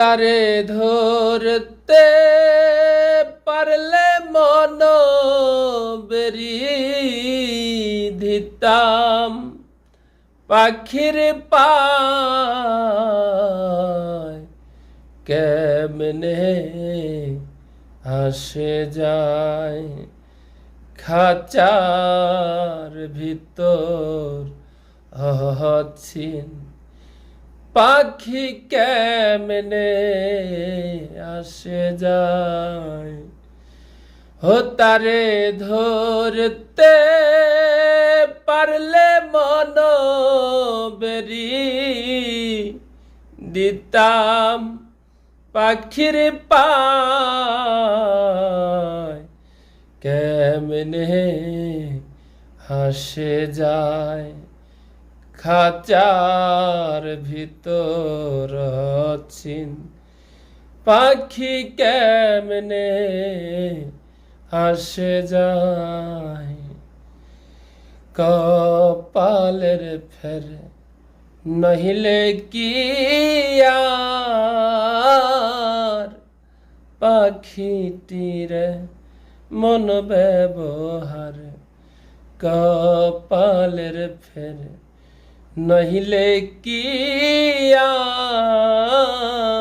তারে ধরতে পারলে মন বেরি দিতাম পাখির পায় কেমনে আসে যায় খাঁচার ভিতর হচ্ছিন পাখি কেমনে আসে যায় ও তারে ধরতে পারলে মন বেরি দিতাম পাখির পায় কেমনে আসে যায় খাঁচার ভিতর চিন পাখি কেমনে আসে যায় কপালের ফের নহিলে কি আর পাখিটির মন ব্যবহার কপালের ফের নহিলে কি আর